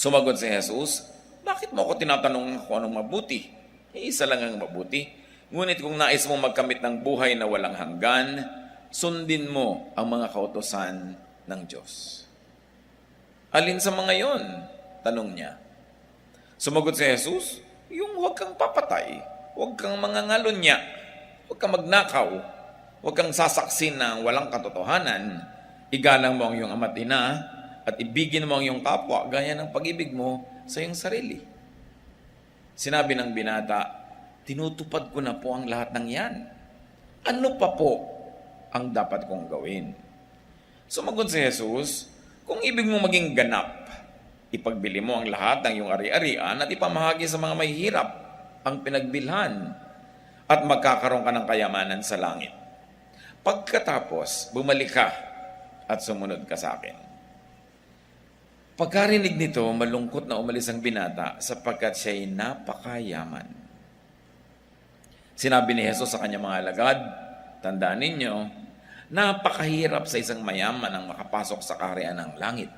Sumagot si Jesus, bakit mo ako tinatanong kung anong mabuti? Isa lang ang mabuti. Ngunit kung nais mong magkamit ng buhay na walang hanggan, sundin mo ang mga kautosan ng Diyos. Alin sa mga yon? Tanong niya. Sumagot si Jesus, yung huwag kang papatay, huwag kang mangangalunya, huwag kang magnakaw, huwag kang sasaksin ng walang katotohanan, igalang mo ang iyong ama't ina, at ibigin mo ang iyong kapwa gaya ng pag-ibig mo sa iyong sarili. Sinabi ng binata, tinutupad ko na po ang lahat ng yan. Ano pa po ang dapat kong gawin? Sumagot si Jesus, kung ibig mo maging ganap, ipagbili mo ang lahat ng iyong ari-arian at ipamahagi sa mga mahihirap ang pinagbilhan at magkakaroon ka ng kayamanan sa langit. Pagkatapos, bumalik ka at sumunod ka sa akin. Pagkarinig nito, malungkot na umalis ang binata sapagkat siya'y napakayaman. Sinabi ni Jesus sa kanyang mga alagad, tandaan ninyo, napakahirap sa isang mayaman ang makapasok sa kaharian ng langit.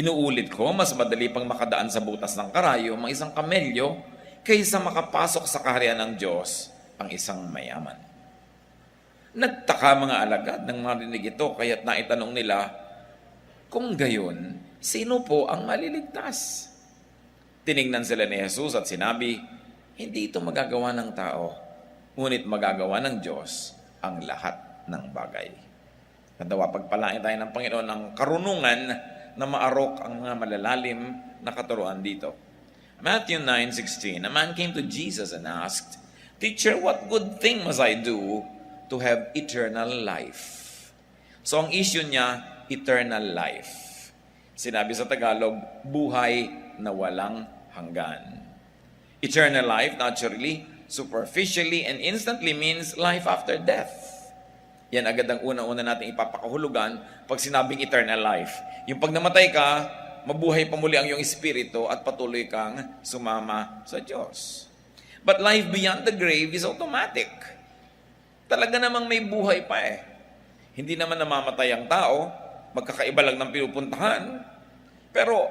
Inuulit ko, mas madali pang makadaan sa butas ng karayo ang isang kamelyo kaysa makapasok sa kaharian ng Diyos ang isang mayaman. Nagtaka mga alagad nang marinig ito, kaya't naitanong nila, kung gayon, sino po ang maliligtas? Tiningnan sila ni Jesus at sinabi, hindi ito magagawa ng tao, ngunit magagawa ng Diyos ang lahat ng bagay. Kadawa, pagpalain tayo ng Panginoon ng karunungan na maarok ang mga malalalim na katuruan dito. Matthew 9:16, a man came to Jesus and asked, Teacher, what good thing must I do to have eternal life? So ang issue niya, eternal life. Sinabi sa Tagalog, buhay na walang hanggan. Eternal life, naturally, superficially and instantly means life after death. Yan agad ang una-una natin ipapakahulugan pag sinabing eternal life. Yung pag namatay ka, mabuhay pa muli ang iyong espiritu at patuloy kang sumama sa Diyos. But life beyond the grave is automatic. Talaga namang may buhay pa eh. Hindi naman namamatay ang tao, magkakaiba lang ng pinupuntahan, pero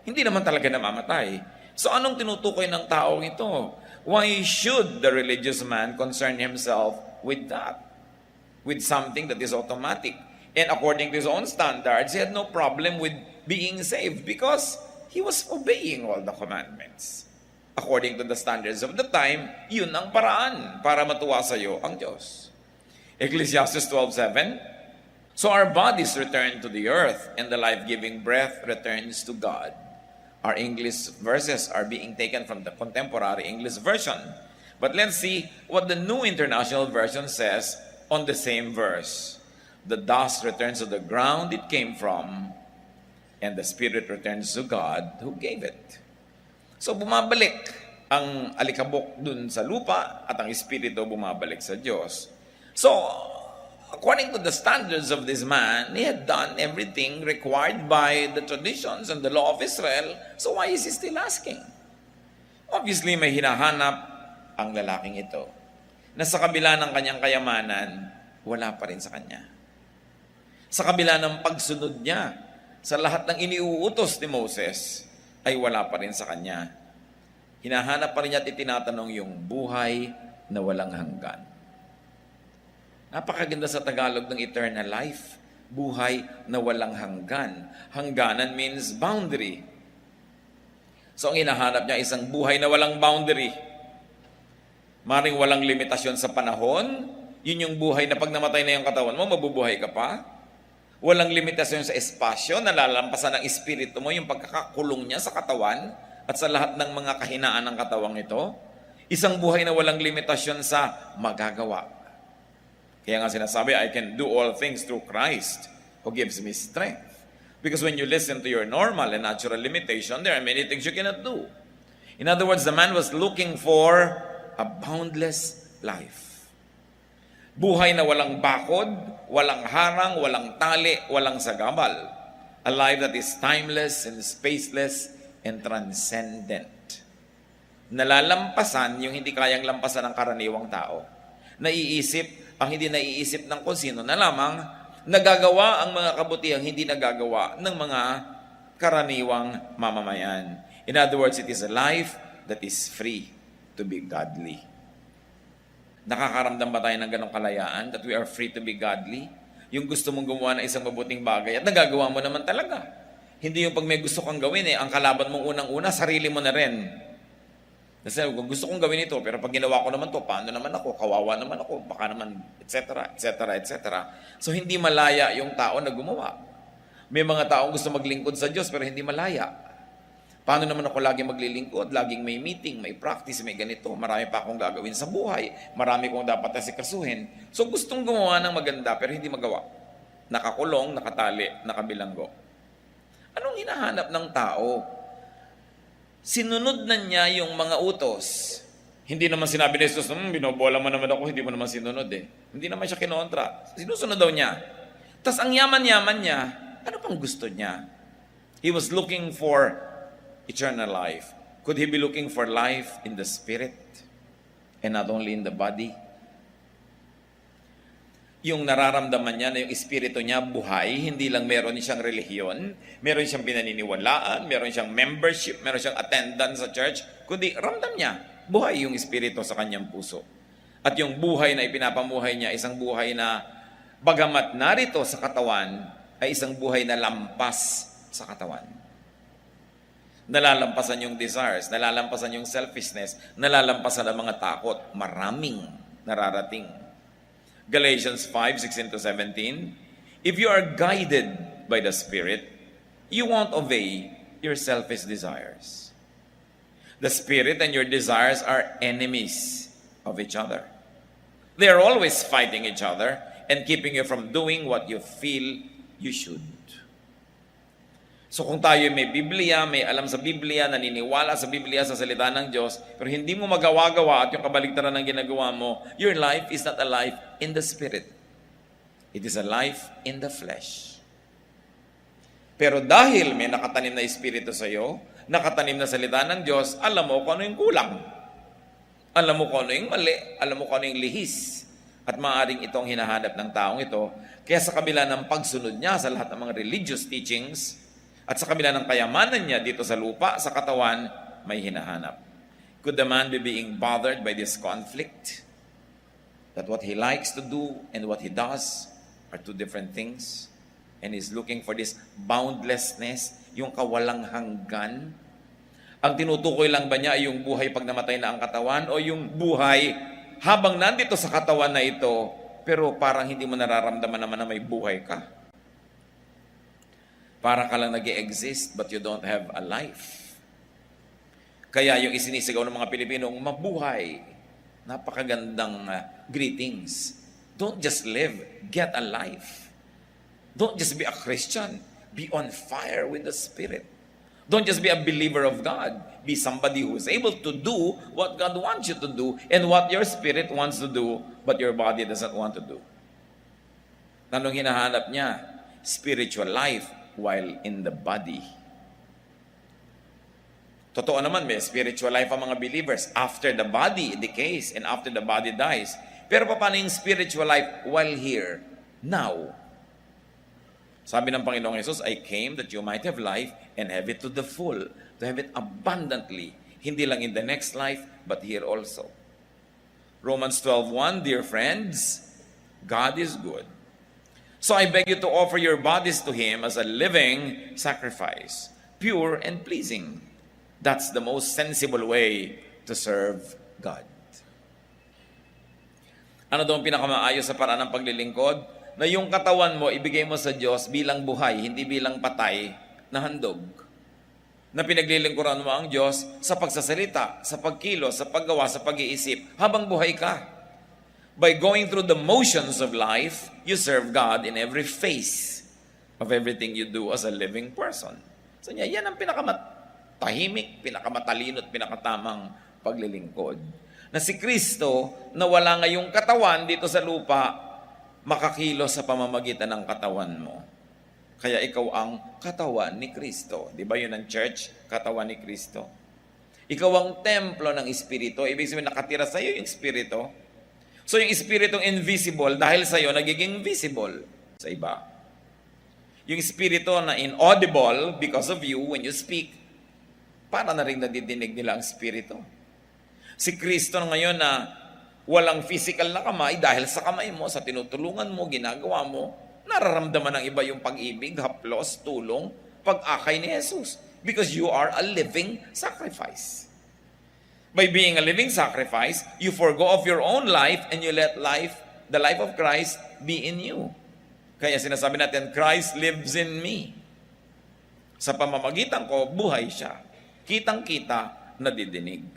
hindi naman talaga namamatay. So anong tinutukoy ng taong ito? Why should the religious man concern himself with that? With something that is automatic. And according to his own standards, he had no problem with being saved because he was obeying all the commandments. According to the standards of the time, yun ang paraan para matuwa sa iyo ang Diyos. Ecclesiastes 12:7, so our bodies return to the earth and the life-giving breath returns to God. Our English verses are being taken from the contemporary English version. But let's see what the New International Version says on the same verse. The dust returns to the ground it came from, and the spirit returns to God who gave it. So bumabalik ang alikabok dun sa lupa at ang espiritu bumabalik sa Diyos. So, according to the standards of this man, he had done everything required by the traditions and the law of Israel. So why is he still asking? Obviously, may hinahanap ang lalaking ito na sa kabila ng kanyang kayamanan, wala pa rin sa kanya. Sa kabila ng pagsunod niya sa lahat ng iniuutos ni Moses, ay wala pa rin sa kanya. Hinahanap pa rin niya at itinatanong yung buhay na walang hanggan. Napakaganda sa Tagalog ng eternal life. Buhay na walang hanggan. Hangganan means boundary. So ang hinahanap niya isang buhay na walang boundary. Maring walang limitasyon sa panahon, yun yung buhay na pag namatay na yung katawan mo, mabubuhay ka pa. Walang limitasyon sa espasyo, nalalampasan ng espiritu mo, yung pagkakakulong niya sa katawan at sa lahat ng mga kahinaan ng katawang ito. Isang buhay na walang limitasyon sa magagawa. Kaya nga sinasabi, I can do all things through Christ who gives me strength. Because when you listen to your normal and natural limitation, there are many things you cannot do. In other words, the man was looking for a boundless life. Buhay na walang bakod, walang harang, walang tali, walang sagabal. A life that is timeless and spaceless and transcendent. Nalalampasan yung hindi kayang lampasan ng karaniwang tao. Naiisip ang hindi naiisip ng kung sino na lamang, nagagawa ang mga kabutihang hindi nagagawa ng mga karaniwang mamamayan. In other words, it is a life that is free to be godly. Nakakaramdam ba tayo ng ganong kalayaan that we are free to be godly? Yung gusto mong gumawa ng isang mabuting bagay at nagagawa mo naman talaga. Hindi yung pag may gusto kang gawin ang kalaban mong unang-una, sarili mo na rin. Kasi kung gusto kong gawin ito, pero pag ginawa ko naman to, paano naman ako? Kawawa naman ako, baka naman, etc., etc., etc. So hindi malaya yung tao na gumawa. May mga taong gusto maglingkod sa Diyos pero hindi malaya. Paano naman ako laging maglilingkod? Laging may meeting, may practice, may ganito. Marami pa akong gagawin sa buhay. Marami kong dapat asikasuhin. So gustong gumawa ng maganda pero hindi magawa. Nakakulong, nakatali, nakabilanggo. Anong hinahanap ng tao? Sinunod na niya yung mga utos. Hindi naman sinabi ni Jesus, binobola mo naman ako, hindi mo naman sinunod Hindi naman siya kinontra. Sinusunod daw niya. Tapos ang yaman-yaman niya, ano pang gusto niya? He was looking for eternal life. Could he be looking for life in the spirit and not only in the body? Yung nararamdaman niya na yung espiritu niya buhay, hindi lang meron siyang relihiyon, meron siyang pinaniniwalaan, meron siyang membership, meron siyang attendance sa church, kundi ramdam niya, buhay yung espiritu sa kanyang puso. At yung buhay na ipinapamuhay niya, isang buhay na bagamat narito sa katawan, ay isang buhay na lampas sa katawan. Nalalampasan yung desires, nalalampasan yung selfishness, nalalampasan ang mga takot. Maraming nararating. Galatians 5:16-17, if you are guided by the Spirit, you won't obey your selfish desires. The Spirit and your desires are enemies of each other. They are always fighting each other and keeping you from doing what you feel you should. So kung tayo may Biblia, may alam sa Biblia, naniniwala sa Biblia, sa salita ng Diyos, pero hindi mo magawa-gawa at yung kabaligtaran ng ginagawa mo, your life is not a life in the Spirit. It is a life in the flesh. Pero dahil may nakatanim na Espiritu sa iyo, nakatanim na salita ng Diyos, alam mo kung ano yung kulang. Alam mo kung ano yung mali, alam mo kung ano yung lihis. At maaaring itong hinahanap ng taong ito. Kaya sa kabila ng pagsunod niya sa lahat ng mga religious teachings, at sa kabila ng kayamanan niya dito sa lupa, sa katawan, may hinahanap. Could the man be being bothered by this conflict? That what he likes to do and what he does are two different things? And he's looking for this boundlessness, yung kawalang hanggan? Ang tinutukoy lang ba niya ay yung buhay pag namatay na ang katawan o yung buhay habang nandito sa katawan na ito, pero parang hindi mo nararamdaman naman na may buhay ka? Para ka lang nag-i-exist but you don't have a life. Kaya yung isinisigaw ng mga Pilipinong mabuhay, napakagandang greetings. Don't just live, get a life. Don't just be a Christian, be on fire with the Spirit. Don't just be a believer of God, be somebody who is able to do what God wants you to do and what your spirit wants to do but your body doesn't want to do. Anong hinahanap niya? Spiritual life while in the body. Totoo naman, may spiritual life ang mga believers after the body decays and after the body dies. Pero paano yung spiritual life while here, now? Sabi ng Panginoong Jesus, I came that you might have life and have it to the full, to have it abundantly. Hindi lang in the next life, but here also. Romans 12:1, dear friends, God is good. So I beg you to offer your bodies to Him as a living sacrifice, pure and pleasing. That's the most sensible way to serve God. Ano daw ang pinakamaayos sa paraan ng paglilingkod? Na yung katawan mo, ibigay mo sa Diyos bilang buhay, hindi bilang patay na handog. Na pinaglilingkuran mo ang Diyos sa pagsasalita, sa pagkilos, sa paggawa, sa pag-iisip, habang buhay ka. By going through the motions of life, you serve God in every phase of everything you do as a living person. So yan ang pinakamatahimik, pinakamatalino at pinakatamang paglilingkod. Na si Kristo, na wala ngayong katawan dito sa lupa, makakilos sa pamamagitan ng katawan mo. Kaya ikaw ang katawan ni Kristo. Di ba yun ang church? Katawan ni Kristo. Ikaw ang templo ng Espiritu. Ibig sabihin, nakatira sa iyo yung Espiritu. So yung Espiritong invisible, dahil sa iyo, nagiging visible sa iba. Yung espiritu na inaudible because of you when you speak, para na rin nadidinig nila ang espiritu. Si Kristo ngayon na walang physical na kamay, dahil sa kamay mo, sa tinutulungan mo, ginagawa mo, nararamdaman ng iba yung pag-ibig, haplos, tulong, pag-akay ni Jesus. Because you are a living sacrifice. By being a living sacrifice, you forgo of your own life and you let the life of Christ be in you. Kaya sinasabi natin, Christ lives in me. Sa pamamagitan ko, buhay siya. Kitang-kita, nadidinig.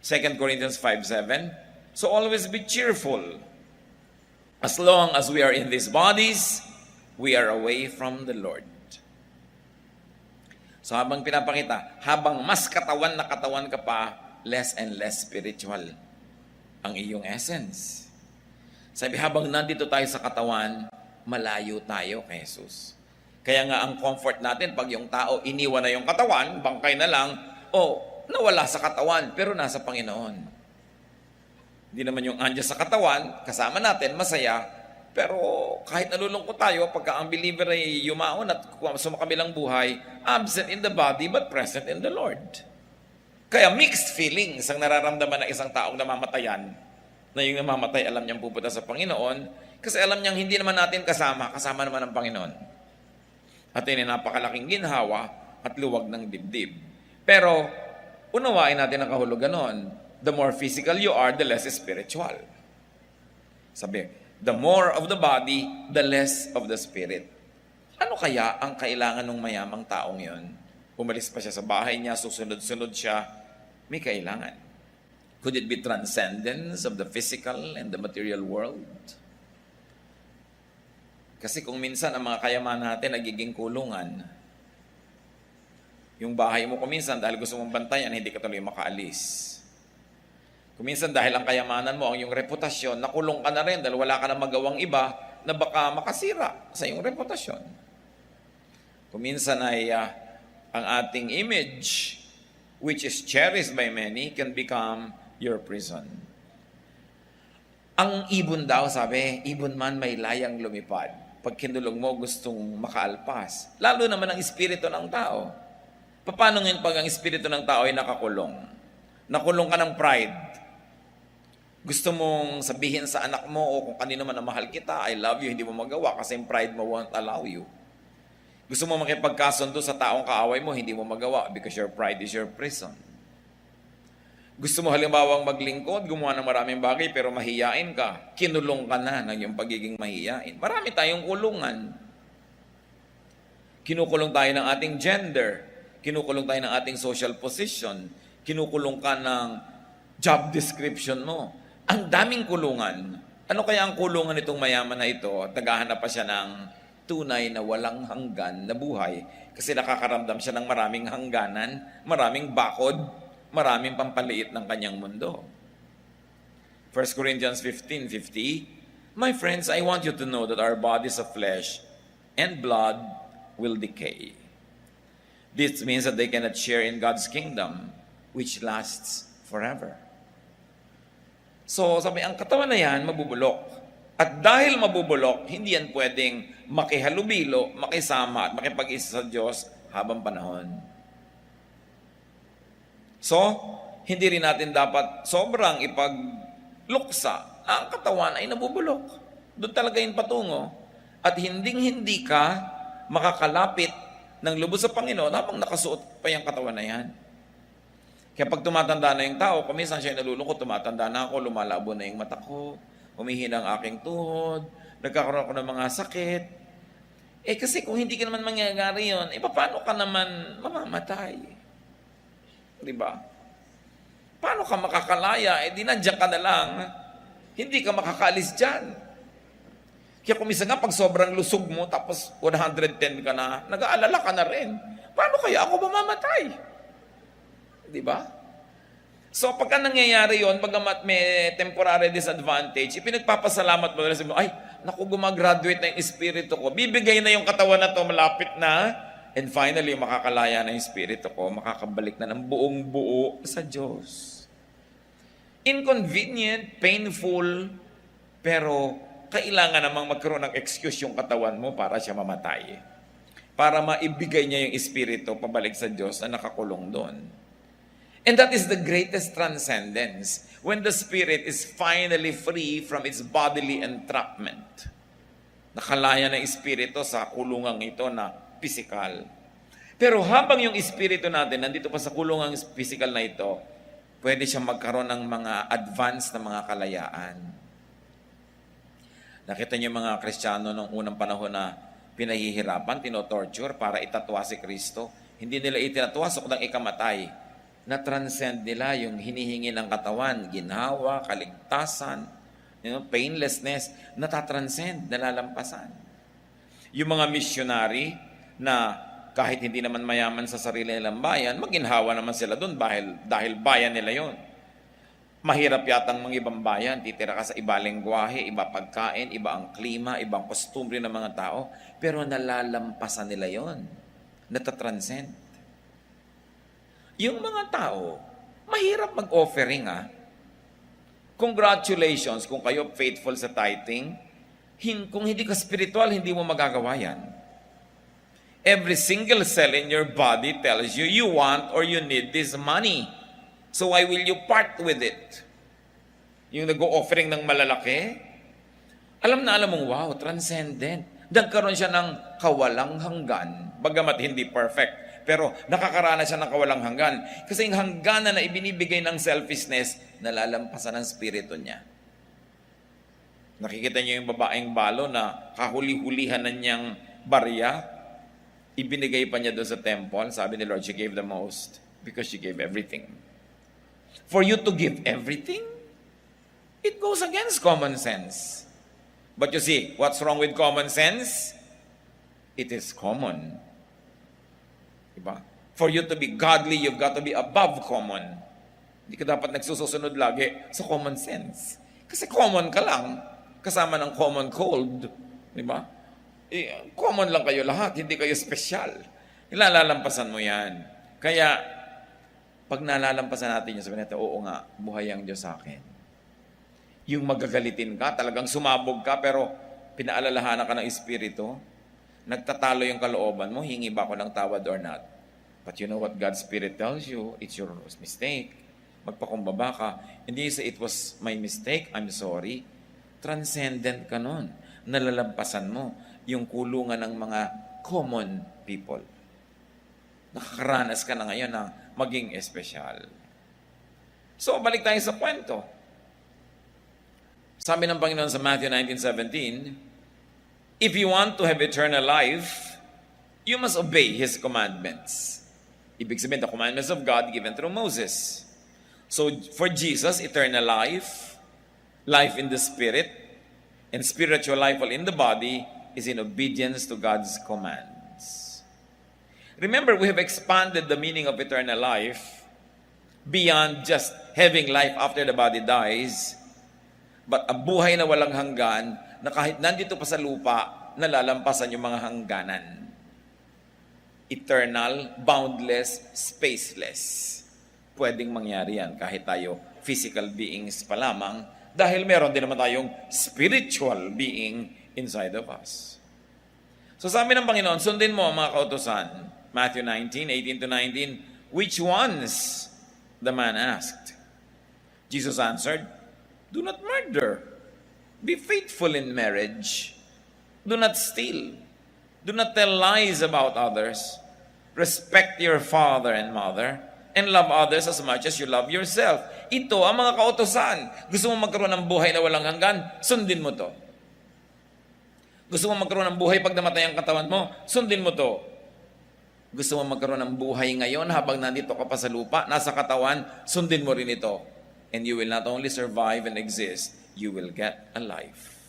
2 Corinthians 5:7, so always be cheerful. As long as we are in these bodies, we are away from the Lord. So habang pinapakita, habang mas katawan na katawan ka pa, less and less spiritual ang iyong essence. Sabi, habang nandito tayo sa katawan, malayo tayo kay Jesus. Kaya nga ang comfort natin, pag yung tao iniwan na yung katawan, bangkay na lang, nawala sa katawan, pero nasa Panginoon. Hindi naman yung andyan sa katawan, kasama natin, masaya, pero kahit nalulungkot tayo, pagka ang believer ay yumaon at sumakabilang buhay, absent in the body but present in the Lord. Kaya mixed feelings ang nararamdaman ng isang taong namamatayan, na yung namamatay alam niyang pupunta sa Panginoon, kasi alam niyang hindi naman natin kasama naman ang Panginoon. At yun ay napakalaking ginhawa at luwag ng dibdib. Pero, unawain natin ang kahulugan nun. The more physical you are, the less spiritual. Sabi, the more of the body, the less of the spirit. Ano kaya ang kailangan ng mayamang taong yon? Umalis pa siya sa bahay niya, susunod-sunod siya, may kailangan. Could it be transcendence of the physical and the material world? Kasi kung minsan ang mga kayamanan natin nagiging kulungan, yung bahay mo kuminsan dahil gusto mong bantayan, hindi ka tuloy makaalis. Kuminsan dahil ang kayamanan mo, ang iyong reputasyon, nakulong ka na rin dahil wala ka na magawang iba na baka makasira sa iyong reputasyon. Kuminsan ay ang ating image, which is cherished by many, can become your prison. Ang ibon daw, sabi, ibon man may layang lumipad. Pag kinulong mo, gustong makaalpas. Lalo naman ang espiritu ng tao. Paano ngayon pag ang espiritu ng tao ay nakakulong? Nakulong ka ng pride. Gusto mong sabihin sa anak mo o kung kanino man na mahal kita, I love you, hindi mo magawa kasi yung pride mo won't allow you. Gusto mo makipagkasundo sa taong kaaway mo, hindi mo magawa because your pride is your prison. Gusto mo halimbawang maglingkod, gumawa ng maraming bagay pero mahiyain ka, kinulong ka na ng iyong pagiging mahiyain. Marami tayong kulungan. Kinukulong tayo ng ating gender, kinukulong tayo ng ating social position, kinukulong ka ng job description mo. Ang daming kulungan. Ano kaya ang kulungan nitong mayaman na ito? Naghahanap pa siya ng tunay na walang hanggan na buhay kasi nakakaramdam siya ng maraming hangganan, maraming bakod, maraming pampaliit ng kanyang mundo. 1 Corinthians 15:50, my friends, I want you to know that our bodies of flesh and blood will decay. This means that they cannot share in God's kingdom, which lasts forever. So, sabi, ang katawan na yan, mabubulok. At dahil mabubulok, hindi yan pwedeng makihalubilo, makisama at makipag-isa sa Diyos habang panahon. So, hindi rin natin dapat sobrang ipagluksa. Ang katawan ay nabubulok. Doon talaga yung patungo. At hinding-hindi ka makakalapit ng lubos sa Panginoon habang nakasuot pa yung katawan na yan. Kaya pag tumatanda na yung tao, kuminsan siya nalulungkot, tumatanda na ako, lumalabo na yung mata ko, humihina ang aking tuhod, nagkakaroon ako ng mga sakit. Kasi kung hindi ka naman mangyayari yun, paano ka naman mamamatay? Diba? Paano ka makakalaya? Di nandiyan ka na lang. Hindi ka makakaalis dyan. Kaya kuminsan nga, pag sobrang lusog mo, tapos 110 ka na, nag-aalala ka na rin. Paano kaya ako mamamatay? Di ba? So, pagka nangyayari yon, pagkamat may temporary disadvantage, ipinagpapasalamat mo na sabi mo, ay, naku, gumagraduate na yung espiritu ko. Bibigay na yung katawan na to, malapit na. And finally, makakalaya na yung espiritu ko, makakabalik na ng buong buo sa Diyos. Inconvenient, painful, pero kailangan namang magkaroon ng excuse yung katawan mo para siya mamatay. para maibigay niya yung espiritu pabalik sa Diyos na nakakulong doon. And that is the greatest transcendence, when the spirit is finally free from its bodily entrapment. Nakalaya ng espiritu sa kulungang ito na physical. Pero habang yung espiritu natin nandito pa sa kulungang physical na ito, pwede siyang magkaroon ng mga advanced na mga kalayaan. Nakita niyo mga Kristiyano nung unang panahon na pinahihirapan, tinotorture para itatwa si Kristo. Hindi nila itinatwa sukdang ikamatay. Na-transcend nila yung hinihingi ng katawan, ginhawa, kaligtasan, painlessness, natatranscend, nalalampasan. Yung mga missionary na kahit hindi naman mayaman sa sarili nilang bayan, maginhawa naman sila doon dahil bayan nila yon. Mahirap yatang mga ibang bayan, titira ka sa iba lengguwahe, iba pagkain, iba ang klima, ibang kostumbre ng mga tao, pero nalalampasan nila yon, natatranscend. Yung mga tao, mahirap mag-offering Congratulations kung kayo faithful sa tithing. Kung hindi ka spiritual, hindi mo magagawa yan. Every single cell in your body tells you you want or you need this money. So why will you part with it? Yung nag-o-offering ng malalaki, alam mong, wow, transcendent. Nagkaroon siya ng kawalang hanggan, bagamat hindi perfect. Pero nakakaranas siya ng kawalang hanggan. Kasi yung hangganan na ibinibigay ng selfishness, nalalampasan ng spirito niya. Nakikita niyo yung babaeng balo na kahuli-hulihan na niyang barya, ibinigay pa niya doon sa temple. Sabi ni Lord, she gave the most because she gave everything. For you to give everything, it goes against common sense. But you see, what's wrong with common sense? It is common. Diba? For you to be godly, you've got to be above common. Hindi ka dapat nagsusunod lagi sa common sense. Kasi common ka lang, kasama ng common cold. Diba? Common lang kayo lahat, hindi kayo special. Ilalalampasan mo yan. Kaya, pag nalalampasan natin yun, sabihin natin, oo nga, buhay ang Diyos sa akin. Yung magagalitin ka, talagang sumabog ka, pero pinaalalahanan ka ng Espiritu, nagtatalo yung kalooban mo, hingi ba ako ng tawad or not? But you know what God's Spirit tells you? It's your mistake. Magpakumbaba ka. Hindi you say, it was my mistake, I'm sorry. Transcendent ka nun. Nalalampasan mo yung kulungan ng mga common people. Nakakaranas ka na ngayon ng maging espesyal. So, balik tayo sa kwento. Sabi ng Panginoon sa Matthew 19:17, if you want to have eternal life, you must obey His commandments. Ibig sabihin, the commandments of God given through Moses. So, for Jesus, eternal life, life in the Spirit, and spiritual life in the body is in obedience to God's commands. Remember, we have expanded the meaning of eternal life beyond just having life after the body dies, but a buhay na walang hanggan na kahit nandito pa sa lupa, nalalampasan yung mga hangganan. Eternal, boundless, spaceless. Pwedeng mangyari yan kahit tayo physical beings pa lamang dahil meron din naman tayong spiritual being inside of us. So sabi ng Panginoon, sundin mo ang mga kautusan. Matthew 19:18-19, which ones? The man asked. Jesus answered, do not murder. Be faithful in marriage. Do not steal. Do not tell lies about others. Respect your father and mother. And love others as much as you love yourself. Ito ang mga kautusan. Gusto mo magkaroon ng buhay na walang hanggan? Sundin mo to. Gusto mo magkaroon ng buhay pag namatay ang katawan mo? Sundin mo to. Gusto mo magkaroon ng buhay ngayon habang nandito ka pa sa lupa, nasa katawan? Sundin mo rin ito. And you will not only survive and exist, you will get a life.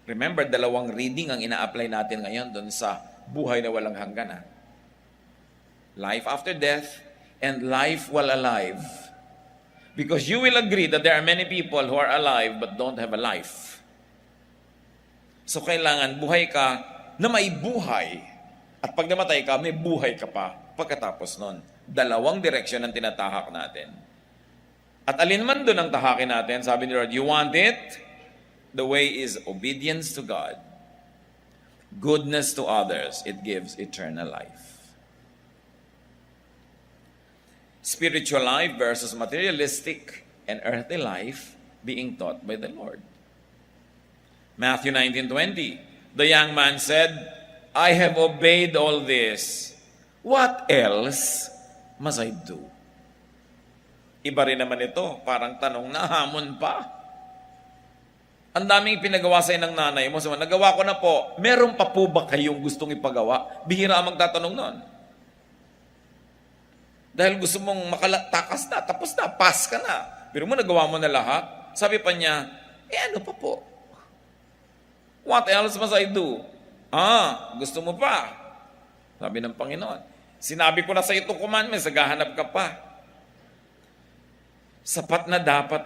Remember, 2 reading ang ina-apply natin ngayon doon sa buhay na walang hanggan. Life after death and life while alive. Because you will agree that there are many people who are alive but don't have a life. So kailangan buhay ka na may buhay. At pag namatay ka, may buhay ka pa pagkatapos nun. 2 direksyon ang tinatahak natin. At alin man doon ang tahakin natin, sabi ni Lord, you want it? The way is obedience to God. Goodness to others, it gives eternal life. Spiritual life versus materialistic and earthly life being taught by the Lord. Matthew 19:20, the young man said, I have obeyed all this. What else must I do? Iba rin naman ito, parang tanong na hamon pa. Ang daming pinagawa sa'yo ng nanay mo. Sabi, nagawa ko na po. Meron pa po ba kayong gustong ipagawa? Bihira ang magtatanong nun. Dahil gusto mong makalatakas na, tapos na, pass ka na. Pero mo, nagawa mo na lahat. Sabi pa niya, ano pa po? What else must I do? Gusto mo pa? Sabi ng Panginoon. Sinabi ko na sa itong commandments, naghahanap ka pa. Sapat na dapat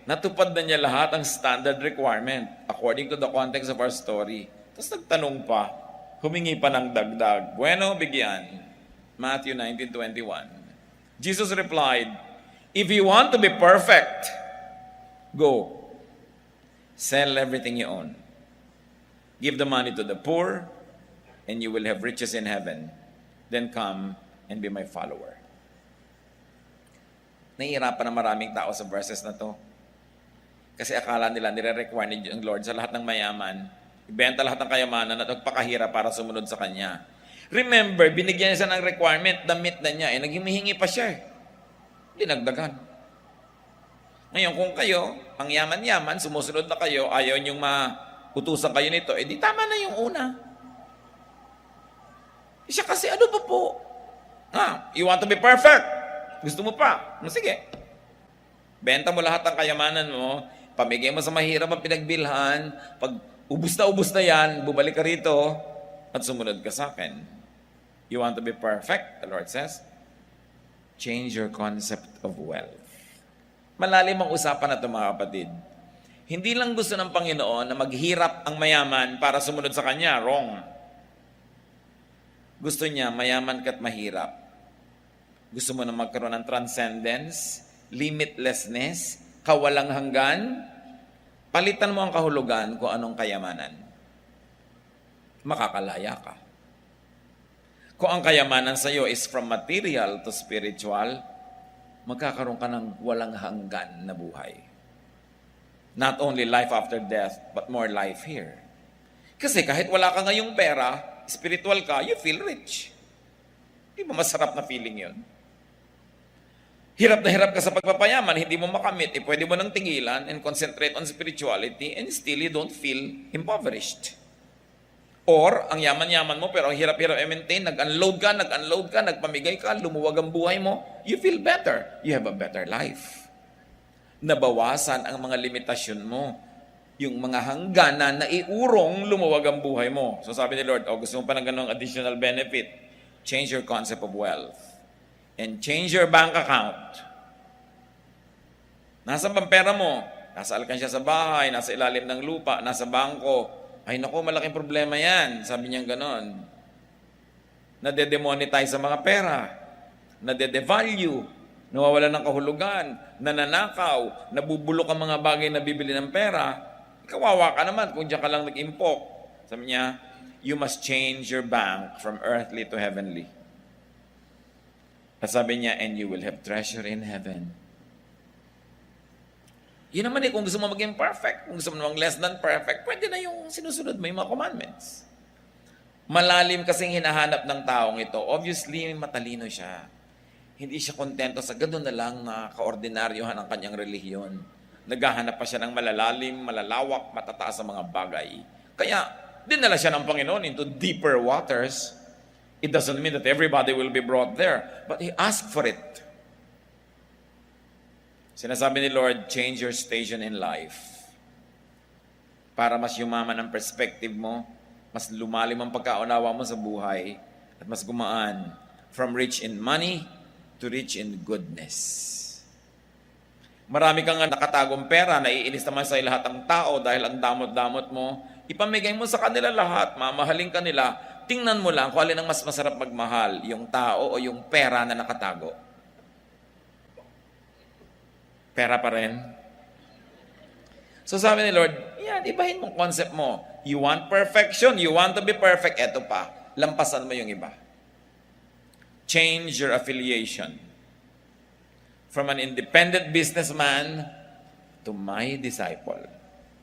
Natupad na niya lahat ang standard requirement according to the context of our story. Tapos nagtanong pa, humingi pa ng dagdag. Bueno, bigyan. Matthew 19:21. Jesus replied, if you want to be perfect, go. Sell everything you own. Give the money to the poor, and you will have riches in heaven. Then come and be my follower. Nahihirapan na maraming tao sa verses na to. Kasi akala nila nire-require ni Lord sa lahat ng mayaman, ibenta lahat ng kayamanan at magpakahirap para sumunod sa Kanya. Remember, binigyan niya siya ng requirement, damit na niya, naghihingi pa siya. Dinagdagan. Ngayon, kung kayo, ang yaman-yaman, sumusunod na kayo, ayaw niyong mautusan kayo nito, di tama na yung una. Siya kasi, ano pa po? You want to be perfect? Gusto mo pa? Sige. Benta mo lahat ng kayamanan mo, pamigay mo sa mahirap ang pinagbilhan, pag ubus na yan, bubalik ka rito, at sumunod ka sa akin. You want to be perfect, the Lord says? Change your concept of wealth. Malalim ang usapan na ito, mga kapatid. Hindi lang gusto ng Panginoon na maghirap ang mayaman para sumunod sa Kanya. Wrong. Gusto niya, mayaman ka't mahirap. Gusto mo na magkaroon ng transcendence, limitlessness, kawalang hanggan, palitan mo ang kahulugan kung anong kayamanan. Makakalaya ka. Kung ang kayamanan sa iyo is from material to spiritual, magkakaroon ka ng walang hanggan na buhay. Not only life after death, but more life here. Kasi kahit wala ka ngayong pera, spiritual ka, you feel rich. Di ba masarap na feeling yun? Hirap na hirap ka sa pagpapayaman, hindi mo makamit, pwede mo nang tingilan and concentrate on spirituality and still you don't feel impoverished. Or, ang yaman-yaman mo pero ang hirap-hirap i-maintain, nag-unload ka, nagpamigay ka, lumuwag ang buhay mo, you feel better. You have a better life. Nabawasan ang mga limitasyon mo. Yung mga hangganan na iurong lumuwag ang buhay mo. So sabi ni Lord, gusto mo pa ng ganong additional benefit? Change your concept of wealth. And change your bank account. Nasaan bang pera mo? Nasa alkansya sa bahay, nasa ilalim ng lupa, nasa bangko. Ay naku, malaking problema yan. Sabi niya ganon. Nade-demonetize sa mga pera. Nade-devalue. Nawawala ng kahulugan. Nananakaw. Nabubulok ang mga bagay na bibili ng pera. Kawawa ka naman kung diyan ka lang nag-impok. Sabi niya, you must change your bank from earthly to heavenly. At sabi niya, and you will have treasure in heaven. Yun naman kung gusto mo maging perfect, kung gusto mo namang less than perfect, pwede na yung sinusunod mo yung mga commandments. Malalim kasing hinahanap ng taong ito. Obviously, matalino siya. Hindi siya kontento sa gano'n na lang na kaordinaryohan ang kanyang relihiyon. Naghahanap pa siya ng malalalim, malalawak, matataas sa mga bagay. Kaya, dinala siya ng Panginoon into deeper waters. It doesn't mean that everybody will be brought there, but He asked for it. Sinasabi ni Lord, change your station in life. Para mas yumaman ang perspective mo, mas lumalim ang pagkaunawa mo sa buhay, at mas gumaan from rich in money to rich in goodness. Marami kang nakatagong pera, naiinis naman sa lahat ng tao dahil ang damot-damot mo, ipamigay mo sa kanila lahat, mamahalin ka nila. Tingnan mo lang kung alin ang mas masarap magmahal, yung tao o yung pera na nakatago. Pera pa rin. So sabi ni Lord, ibahin mong concept mo. You want perfection, you want to be perfect, eto pa, lampasan mo yung iba. Change your affiliation from an independent businessman to my disciple.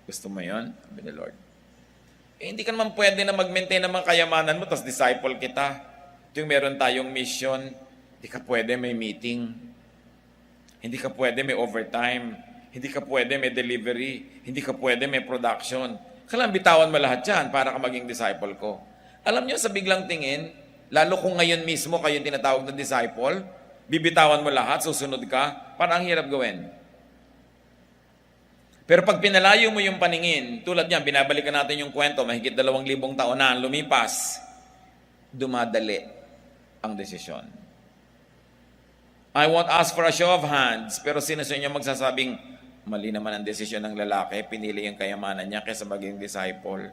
Gusto mo yun? Sabi ni Lord. Hindi ka naman pwede na mag-maintain ng mga kayamanan mo, tapos disciple kita. Ito yung meron tayong mission. Hindi ka pwede may meeting. Hindi ka pwede may overtime. Hindi ka pwede may delivery. Hindi ka pwede may production. Kailangan bitawan mo lahat yan para ka maging disciple ko. Alam nyo, sa biglang tingin, lalo kung ngayon mismo kayo tinatawag na disciple, bibitawan mo lahat, susunod ka, parang ang hirap gawin. Pero pag pinalayo mo yung paningin, tulad yan, binabalikan natin yung kwento, mahigit 2,000 taon na lumipas, dumadali ang desisyon. I won't ask for a show of hands, pero sino sa inyo magsasabing, mali naman ang desisyon ng lalaki, pinili yung kayamanan niya kaysa maging disciple.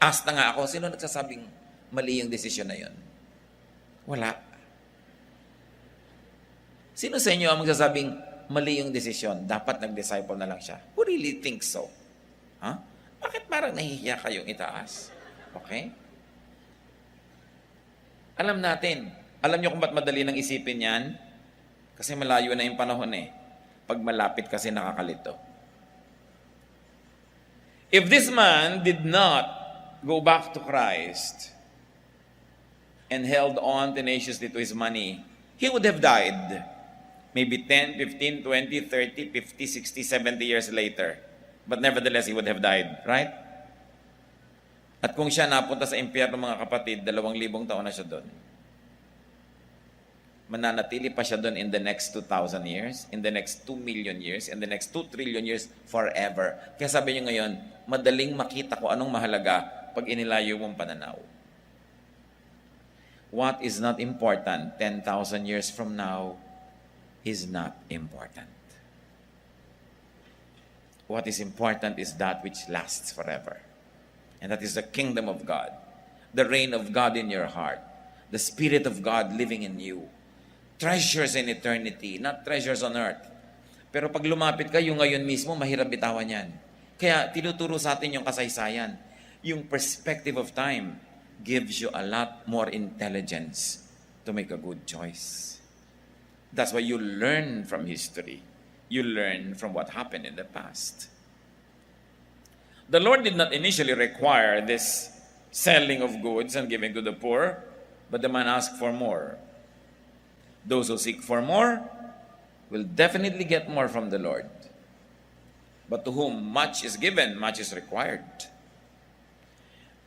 Ask na nga ako, sino nagsasabing mali yung desisyon na yun? Wala. Sino sa inyo ang magsasabing mali yung desisyon, dapat nag-disciple na lang siya? Who really thinks so? Huh? Bakit parang nahihiya kayong itaas? Okay? Alam natin. Alam niyo kung ba't madali nang isipin yan? Kasi malayo na yung panahon eh. Pag malapit kasi nakakalito. If this man did not go back to Christ and held on tenaciously to his money, he would have died. Maybe 10, 15, 20, 30, 50, 60, 70 years later. But nevertheless, he would have died. Right? At kung siya napunta sa impyerno, mga kapatid, 2,000 taon na siya doon. Mananatili pa siya doon in the next 2,000 years, in the next 2 million years, in the next 2 trillion years, forever. Kaya sabi niyo ngayon, madaling makita ko anong mahalaga pag inilayo mong pananaw. What is not important 10,000 years from now is not important. What is important is that which lasts forever. And that is the kingdom of God, the reign of God in your heart, the Spirit of God living in you. Treasures in eternity, not treasures on earth. Pero pag lumapit ka, yung ngayon mismo, mahirap bitawan yan. Kaya tinuturo sa atin yung kasaysayan. Yung perspective of time gives you a lot more intelligence to make a good choice. That's why you learn from history. You learn from what happened in the past. The Lord did not initially require this selling of goods and giving to the poor, but the man asked for more. Those who seek for more will definitely get more from the Lord. But to whom much is given, much is required.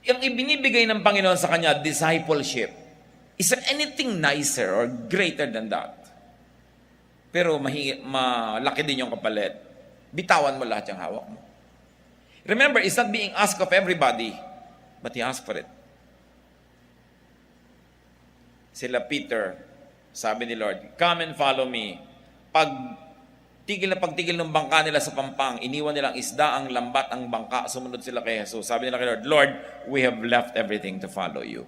Yung ibinibigay ng Panginoon sa kanya, discipleship, is there anything nicer or greater than that? Pero malaki din yung kapalit. Bitawan mo lahat yung hawak mo. Remember, it's not being asked of everybody, but he asked for it. Sila Peter, sabi ni Lord, come and follow me. Pagtigil ng bangka nila sa pampang, iniwan nilang isda, ang lambat, ang bangka, sumunod sila kay Jesus. Sabi nila kay Lord, Lord, we have left everything to follow you.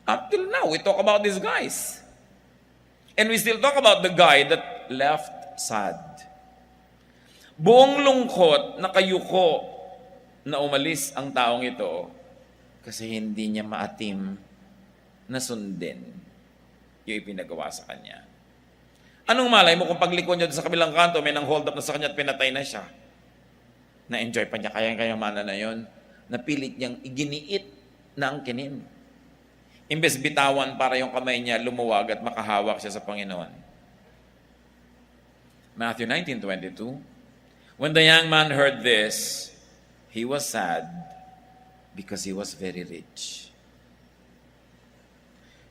Up till now, we talk about these guys. And we still talk about the guy that left sad. Buong lungkot, nakayuko, na umalis ang taong ito kasi hindi niya maatim na sundin yung ipinagawa sa kanya. Anong malay mo kung pagliko niya sa kabilang kanto, may nang hold up na sa kanya at pinatay na siya? Na-enjoy pa niya kayang-kayamanan na yon. Napilit niyang iginiit na ang kinin. Imbes bitawan para yung kamay niya lumuwag at makahawak siya sa Panginoon. Matthew 19:22. When the young man heard this, he was sad because he was very rich.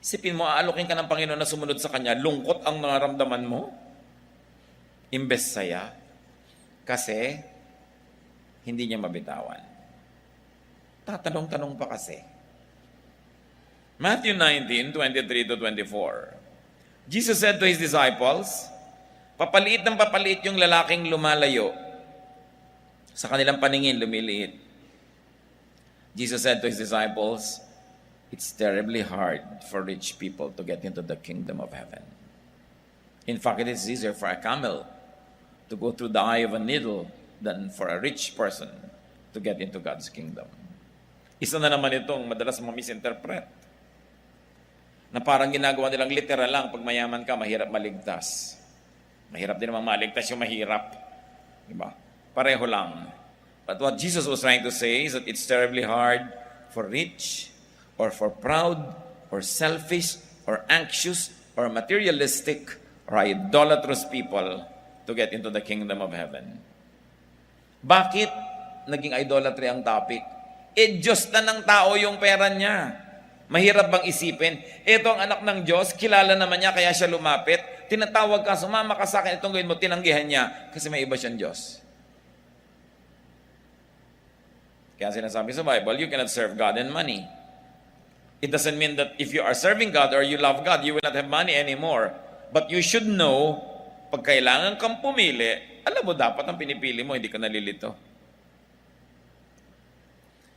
Isipin mo, aalukin ka ng Panginoon na sumunod sa Kanya, lungkot ang nararamdaman mo, imbes saya, kasi hindi niya mabitawan. Tatanong-tanong pa kasi. Matthew 19:23-24. Jesus said to His disciples, papaliit ng papaliit yung lalaking lumalayo. Sa kanilang paningin, lumiliit. Jesus said to His disciples, it's terribly hard for rich people to get into the kingdom of heaven. In fact, it is easier for a camel to go through the eye of a needle than for a rich person to get into God's kingdom. Isa na naman itong madalas ma-misinterpret. Na parang ginagawa nilang literal lang, pag mayaman ka, mahirap maligtas. Mahirap din naman maligtas yung mahirap. Diba? Pareho lang. But what Jesus was trying to say is that it's terribly hard for rich, or for proud, or selfish, or anxious, or materialistic, or idolatrous people to get into the kingdom of heaven. Bakit naging idolatry ang topic? Diyos na ng tao yung pera niya. Mahirap bang isipin? Ito ang anak ng Diyos, kilala naman niya, kaya siya lumapit. Tinatawag ka, sumama ka sa akin, itong gawin mo, tinanggihan niya, kasi may iba siyang Diyos. Kaya sinasabi sa Bible, you cannot serve God and money. It doesn't mean that if you are serving God or you love God, you will not have money anymore. But you should know, pag kailangan kang pumili, alam mo dapat ang pinipili mo, hindi ka nalilito.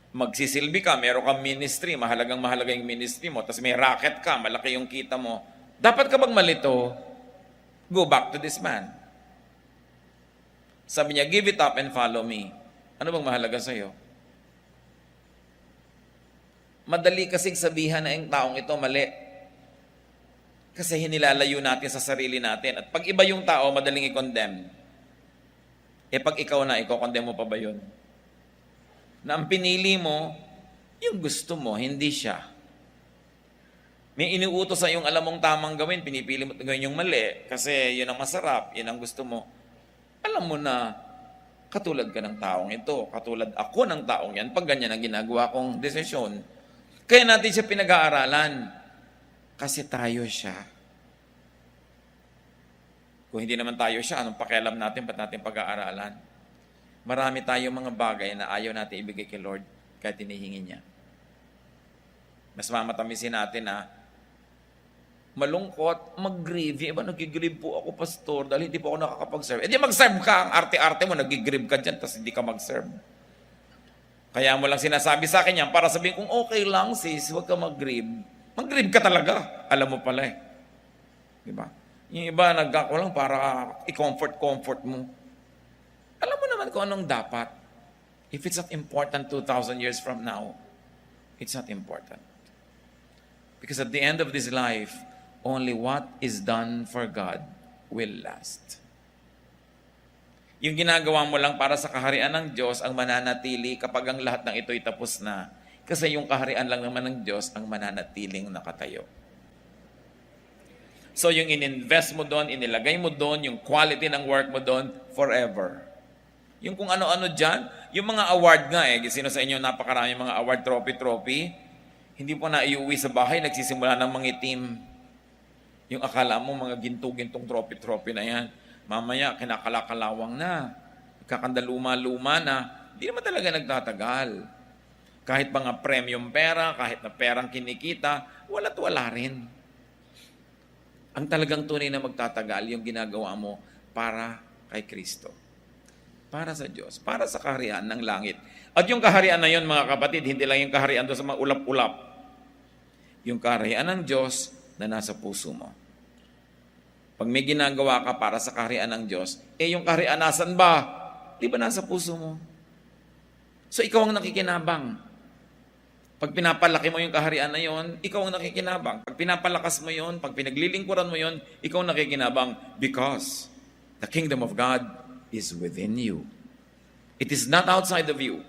Magsisilbi ka, meron kang ministry, mahalaga yung ministry mo, tapos may racket ka, malaki yung kita mo. Dapat ka bang malito? Go back to this man. Sabi niya, give it up and follow me. Ano bang mahalaga sa'yo? Madali kasing sabihan na yung taong ito mali. Kasi hinilalayo natin sa sarili natin. At pag iba yung tao, madaling i-condemn. Pag ikaw na, i-condemn mo pa ba yun? Na ang pinili mo, yung gusto mo, hindi siya. May inuutos sa yung alam mong tamang gawin, pinipili mo gawin yung mali, kasi yun ang masarap, yun ang gusto mo. Alam mo na, katulad ka ng taong ito, katulad ako ng taong yan, pag ganyan ang ginagawa kong desisyon. Kaya natin siya pinag-aaralan, kasi tayo siya. Kung hindi naman tayo siya, anong pakialam natin, ba't natin pag-aaralan? Marami tayong mga bagay na ayaw natin ibigay kay Lord kahit tinihingi niya. Mas mamatamisin natin na malungkot, mag-grieve. Iba, nag-grieve po ako, pastor, dahil hindi po ako nakakapag-serve. Di mag-serve ka, ang arte-arte mo, nag-grieve ka dyan, tapos hindi ka mag-serve. Kaya mo lang sinasabi sa akin yan, para sabihin kung okay lang sis, huwag ka mag-grieve. Mag-grieve ka talaga. Alam mo pala eh. Diba? Yung iba, nagkako lang para i-comfort mo. Alam mo naman kung anong dapat. If it's not important 2,000 years from now, it's not important. Because at the end of this life, only what is done for God will last. Yung ginagawa mo lang para sa kaharian ng Diyos ang mananatili kapag ang lahat ng ito'y tapos na. Kasi yung kaharian lang naman ng Diyos ang mananatiling nakatayo. So yung ininvest mo doon, inilagay mo doon, yung quality ng work mo doon, forever. Yung kung ano-ano dyan, yung mga award nga sino sa inyo napakarami mga award trophy, hindi po na iuwi sa bahay, nagsisimula ng mga team. Yung akala mo mga ginto-gintong trophy na yan, mamaya kinakalakalawang na, kakandaluma-luma na, hindi naman talaga nagtatagal. Kahit mga premium pera, kahit na perang kinikita, wala't wala rin. Ang talagang tunay na magtatagal, yung ginagawa mo para kay Kristo. Para sa Diyos, para sa kaharian ng langit. At yung kaharian na yun, mga kapatid, hindi lang yung kaharian doon sa mga ulap-ulap. Yung kaharian ng Diyos na nasa puso mo. Pag may ginagawa ka para sa kaharian ng Diyos, yung kaharian nasan ba? Di ba nasa puso mo? So ikaw ang nakikinabang. Pag pinapalaki mo yung kaharian na yon, ikaw ang nakikinabang. Pag pinapalakas mo yon, pag pinaglilingkuran mo yon, ikaw ang nakikinabang because the kingdom of God is within you. It is not outside of you.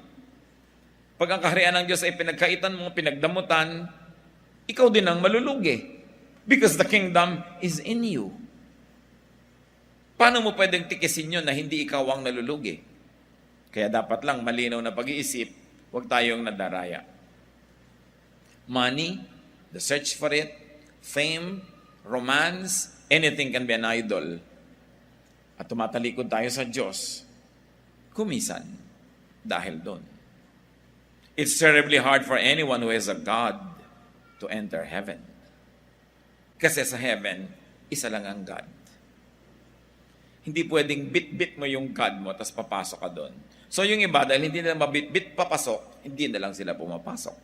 Pag ang kaharian ng Diyos ay pinagkaitan mo, pinagdamutan, ikaw din ang malulugi. Because the kingdom is in you. Paano mo pwedeng tikisin yun na hindi ikaw ang nalulugi? Kaya dapat lang malinaw na pag-iisip, huwag tayong nadaraya. Money, the search for it, fame, romance, anything can be an idol. At tumatalikod tayo sa Diyos, kumisan dahil doon. It's terribly hard for anyone who has a God to enter heaven. Kasi sa heaven, isa lang ang God. Hindi pwedeng bit-bit mo yung God mo, tapos papasok ka doon. So yung iba, dahil hindi nila mabit-bit papasok, hindi na lang sila pumapasok.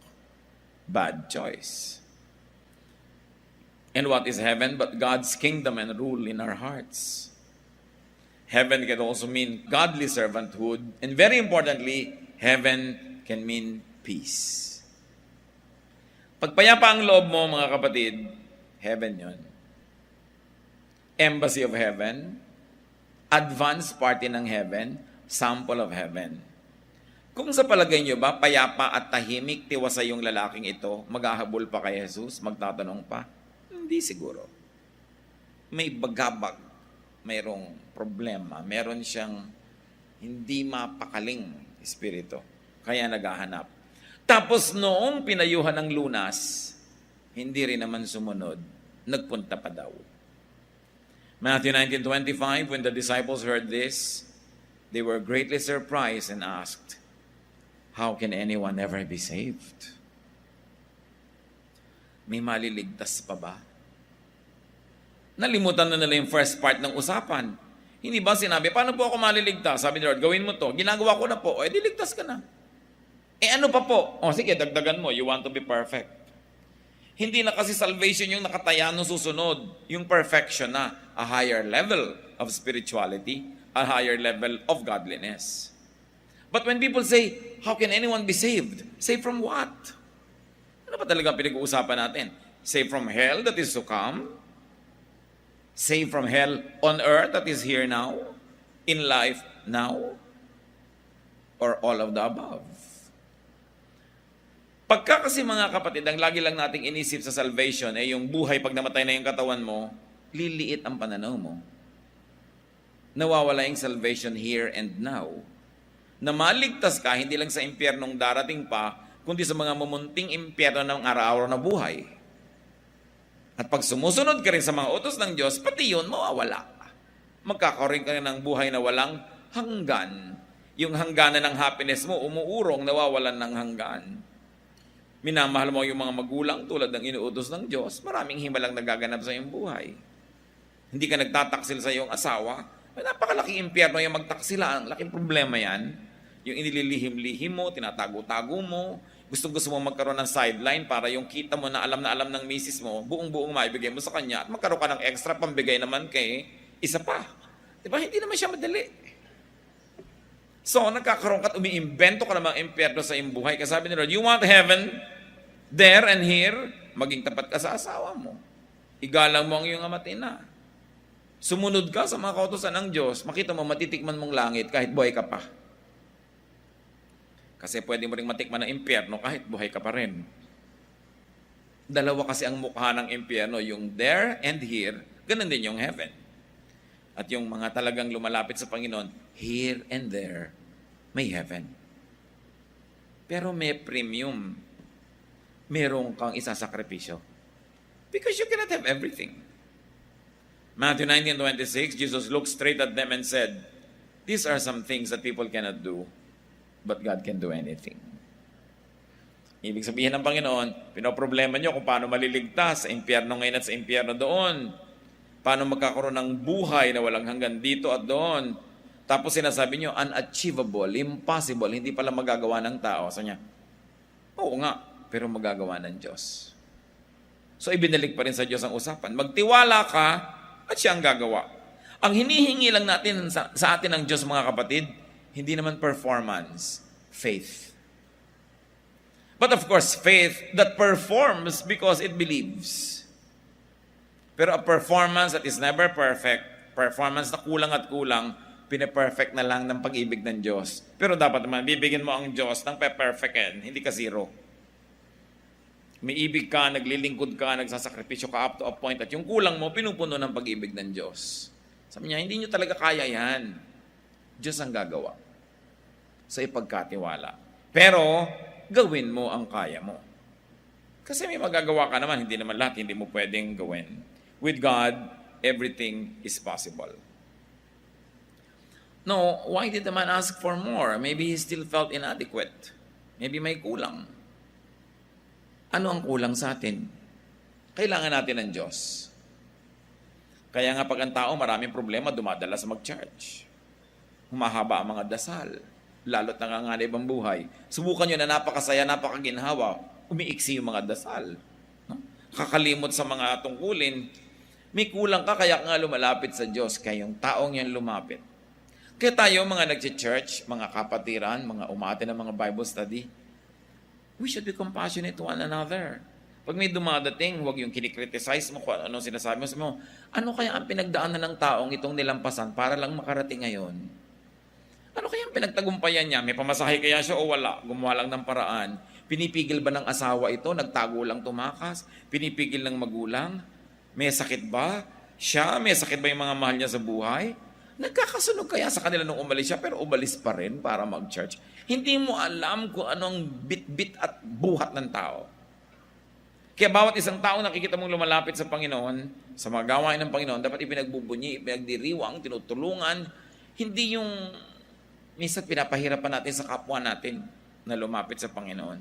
Bad choice. And what is heaven but God's kingdom and rule in our hearts? Heaven can also mean godly servanthood, and very importantly, Heaven can mean peace. Pagpayapa ang loob mo, mga kapatid, heaven yon. Embassy of heaven, advanced party ng heaven, sample of heaven. Kung sa palagay nyo ba, payapa at tahimik tiwasay yung lalaking ito, maghahabol pa kay Jesus, magtatanong pa? Hindi siguro. May bagabag, mayroong problema, meron siyang hindi mapakaling espiritu. Kaya naghahanap. Tapos noong pinayuhan ng lunas, hindi rin naman sumunod, nagpunta pa daw. Matthew 19:25, when the disciples heard this, they were greatly surprised and asked, "How can anyone ever be saved?" May maliligtas pa ba? Nalimutan na nila yung first part ng usapan. Hindi ba sinabi, paano po ako maliligtas? Sabi ni Lord, gawin mo to. Ginagawa ko na po. Eh, diligtas ka na. Eh, ano pa po? O, sige, dagdagan mo. You want to be perfect. Hindi na kasi salvation yung nakataya no susunod. Yung perfection na. A higher level of spirituality. A higher level of godliness. But when people say, how can anyone be saved? Saved from what? Ano ba talaga pinag-uusapan natin? Saved from hell that is to come? Saved from hell on earth that is here now? In life now? Or all of the above? Pagka kasi mga kapatid, ang lagi lang nating inisip sa salvation ay yung buhay pag namatay na yung katawan mo, liliit ang pananaw mo. Nawawala yung salvation here and now. Na maligtas ka, hindi lang sa impyernong darating pa, kundi sa mga mumunting impyerno ng araw-araw na buhay. At pag sumusunod ka rin sa mga utos ng Diyos, pati yun, mawawala. Magkakaroon ka rin ng buhay na walang hanggan. Yung hangganan ng happiness mo, umuurong, nawawalan ng hanggan. Minamahal mo yung mga magulang tulad ng inuutos ng Diyos, maraming himalang nagaganap sa iyong buhay. Hindi ka nagtataksil sa iyong asawa, may napakalaking impyerno yung magtaksila, ang laking problema yan. Yung inililihim-lihim mo, tinatago-tago mo, gusto mo magkaroon ng sideline para yung kita mo na alam ng misis mo, buong-buong maibigay mo sa kanya at magkaroon ka ng extra pambigay naman kay isa pa. Diba? Hindi naman siya madali. So, nagkakaroon ka at umiimbento ka ng mga impyerno sa iyong buhay. Kasi sabi ni Lord, you want heaven there and here, maging tapat ka sa asawa mo. Igalang mo ang iyong ama at ina. Sumunod ka sa mga kautusan ng Diyos, makita mo matitikman mong langit kahit buhay ka pa. Kasi pwede mo rin matikman ng impyerno kahit buhay ka pa rin. Dalawa kasi ang mukha ng impyerno, yung there and here, ganun din yung heaven. At yung mga talagang lumalapit sa Panginoon, here and there, may heaven. Pero may premium. Merong kang isasakripisyo. Because you cannot have everything. Matthew 19:26, Jesus looked straight at them and said, "These are some things that people cannot do, but God can do anything." Ibig sabihin ng Panginoon, pinoproblema nyo kung paano maliligtas sa impyerno ngayon at sa impyerno doon. Paano magkakaroon ng buhay na walang hanggan dito at doon. Tapos sinasabi nyo, unachievable, impossible, hindi pala magagawa ng tao. So niya, oo nga, pero magagawa ng Diyos. So ibinalik pa rin sa Diyos ang usapan. Magtiwala ka at siya ang gagawa. Ang hinihingi lang natin sa atin ng Diyos, mga kapatid, hindi naman performance, faith. But of course, faith that performs because it believes. Pero a performance that is never perfect, performance na kulang at kulang, pine-perfect na lang ng pag-ibig ng Diyos. Pero dapat naman, bibigyan mo ang Diyos ng pe-perfecten, hindi ka zero. May ibig ka, naglilingkod ka, nagsasakripisyo ka up to a point, at yung kulang mo, pinupuno ng pag-ibig ng Diyos. Sabi niya, hindi nyo talaga kaya yan. Diyos ang gagawa. Sa ipagkatiwala. Pero, gawin mo ang kaya mo. Kasi may magagawa ka naman, hindi naman lahat, hindi mo pwedeng gawin. With God, everything is possible. No, why did the man ask for more? Maybe he still felt inadequate. Maybe may kulang. Ano ang kulang sa atin? Kailangan natin ng Diyos. Kaya nga pag ang tao maraming problema, dumadala sa mag-church. Humahaba ang mga dasal. Lalo't nanganganib ang buhay. Subukan nyo na napakasaya, napakaginhawa, umiiksi yung mga dasal. No? Kakalimot sa mga tungkulin. May kulang ka, kaya nga lumalapit sa Diyos. Kaya yung taong yan lumapit. Kaya tayo, mga nag-church, mga kapatiran, mga umate ng mga Bible study, we should be compassionate to one another. Pag may dumadating, huwag yung kinikriticize mo kung ano sinasabi mo. Sabi mo, ano kaya ang pinagdaanan ng taong itong nilampasan para lang makarating ngayon? Ano kaya ang pinagtagumpayan niya? May pamasahe kaya siya o wala? Gumawa lang ng paraan. Pinipigil ba ng asawa ito? Nagtago lang tumakas? Pinipigil ng magulang? May sakit ba? Siya? May sakit ba yung mga mahal niya sa buhay? Nagkakasunog kaya sa kanila nung umalis siya pero umalis pa rin para mag-church? Hindi mo alam kung anong bit-bit at buhat ng tao. Kaya bawat isang tao nakikita mong lumalapit sa Panginoon, sa mga gawain ng Panginoon, dapat ipinagbubunyi, ipinagdiriwang, tinutulungan. Hindi yung minsan pinapahirapan natin sa kapwa natin na lumapit sa Panginoon.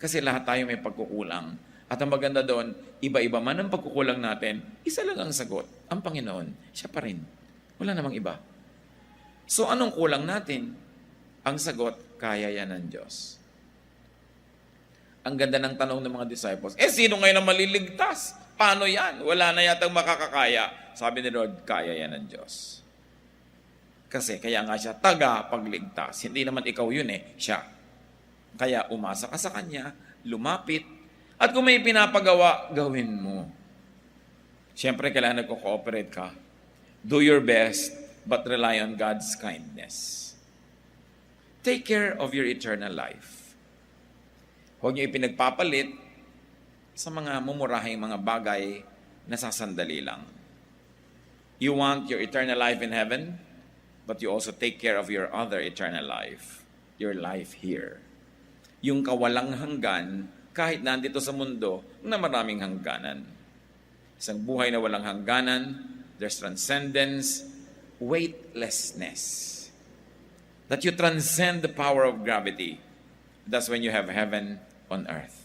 Kasi lahat tayo may pagkukulang. At ang maganda doon, iba-iba man ang pagkukulang natin, isa lang ang sagot, ang Panginoon. Siya pa rin. Wala namang iba. So anong kulang natin? Ang sagot, kaya yan ng Diyos. Ang ganda ng tanong ng mga disciples, sino ngayon ang maliligtas? Paano yan? Wala na yatang makakakaya. Sabi ni Lord, kaya yan ng Diyos. Kasi kaya nga siya taga-pagligtas. Hindi naman ikaw yun siya. Kaya umasa ka sa Kanya, lumapit, at kung may pinapagawa, gawin mo. Siyempre, kailangan nagko-cooperate ka. Do your best, but rely on God's kindness. Take care of your eternal life. Huwag niyo ipinagpapalit sa mga mumurahing mga bagay na sasandali lang. You want your eternal life in heaven, but you also take care of your other eternal life, your life here. Yung kawalang hanggan, kahit nandito sa mundo na maraming hangganan. Isang buhay na walang hangganan, there's transcendence, weightlessness. That you transcend the power of gravity. That's when you have heaven on earth.